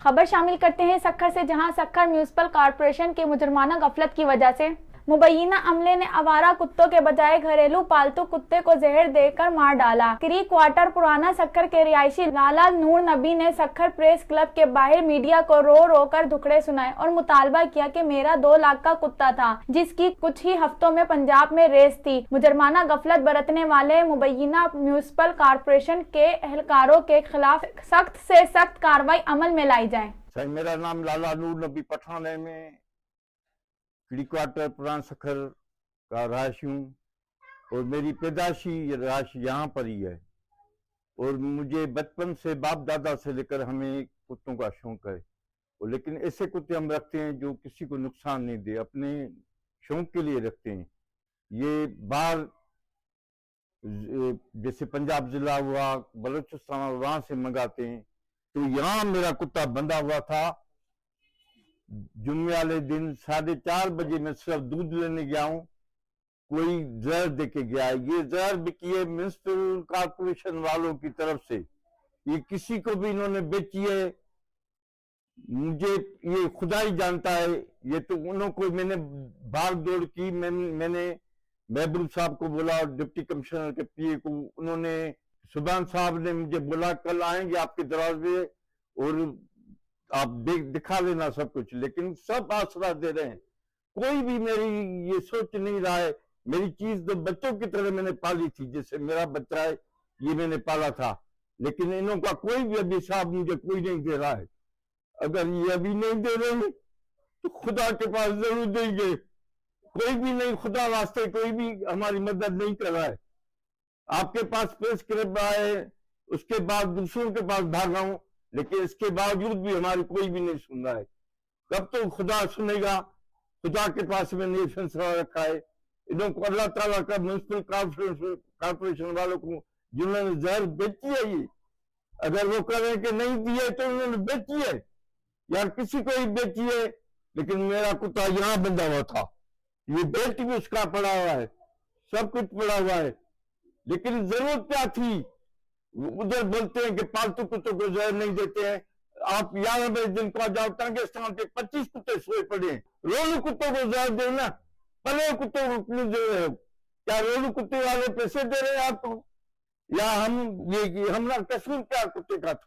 खबर शामिल करते हैं सक्खर से, जहां सक्खर म्यूनिसिपल कॉर्पोरेशन के मुजरमाना गफलत की वजह से मुबैना अमले ने आवारा कुत्तों के बजाय घरेलू पालतू कुत्ते को जहर देकर मार डाला। क्री क्वार्टर पुराना सक्खर के रिहायशी लाला नूर नबी ने सक्खर प्रेस क्लब के बाहर मीडिया को रो रो कर दुखड़े सुनाए और मुतालबा किया कि मेरा 2 लाख का कुत्ता था जिसकी कुछ ही हफ्तों में पंजाब में रेस थी। मुजरमाना गफलत बरतने वाले मुबैना म्यूनिसिपल कॉर्पोरेशन के एहलकारों के खिलाफ सख्त से सख्त कार्रवाई अमल में लाई जाए। मेरा नाम लाला नूर नबी पठान है। मैं क्री क्वार्टर पुराना सक्खर का रहायशी हूँ और मेरी पैदाशी रहायश यहाँ पर ही है। और मुझे बचपन से बाप दादा से लेकर हमें कुत्तों का शौक है। और लेकिन ऐसे कुत्ते हम रखते हैं जो किसी को नुकसान नहीं दे, अपने शौक के लिए रखते हैं। ये बाहर जैसे पंजाब जिला हुआ, बलूचिस्तान, वहां से मंगाते हैं। तो यहाँ मेरा कुत्ता बंधा हुआ था। जुम्मे वाले दिन 4:30 बजे मैं सिर्फ दूध लेने गया हूँ, कोई जहर दे के गया है। ये जहर बिकी है म्यूनिसिपल कॉर्पोरेशन वालों की तरफ से। ये किसी को भी इन्होंने बेची है, मुझे ये खुदा ही जानता है। ये तो उन्हों को मैंने भाग दौड़ की। मैंने महबूब साहब को बोला और डिप्टी कमिश्नर के पीए को। उन्होंने सुबान साहब ने मुझे बोला कल आएंगे आपके दरवाजे और आप दिखा लेना सब कुछ। लेकिन सब आसरा दे रहे हैं, कोई भी मेरी ये सोच नहीं रहा है। मेरी चीज तो बच्चों की तरह मैंने पाली थी, जैसे मेरा बच्चा है ये मैंने पाला था। लेकिन इन्हों का कोई भी अभी साहब मुझे कोई नहीं दे रहा है। अगर ये अभी नहीं दे रहे हैं तो खुदा के पास जरूर देंगे। कोई भी नहीं, खुदा वास्ते कोई भी हमारी मदद नहीं कर रहा है। आपके पास प्रेस क्लब आए, उसके बाद दूसरों के पास भागा हूं, लेकिन इसके बावजूद भी हमारी कोई भी नहीं सुन रहा है। कब तो खुदा सुनेगा? खुदा के पास मैंने ये फैसला रखा है। इन्हों को अल्लाह ताला का म्यूनिसिपल कॉर्पोरेशन वालों को जिन्होंने जहर बेची है, ये अगर वो करें कि नहीं दिए तो उन्होंने बेची है, यार किसी को ही बेची है। लेकिन मेरा कुत्ता यहाँ बंधा हुआ था, ये बेल्ट भी उसका पड़ा हुआ है, सब कुछ पड़ा हुआ है। लेकिन जरूरत क्या थी? उधर बोलते हैं कि पालतू कुत्तों को जहर नहीं देते हैं। आप 11 बजे दिन को जाओ, टांगे स्थान पे 25 कुत्ते सोए पड़े हैं। रोलू कुत्तों को जहर दो ना, पले कुत्तों को क्यों दे रहे हो? क्या रोलू कुत्ते वाले पैसे दे रहे हैं आपको? या हमारा कसूर क्या कुत्ते का था?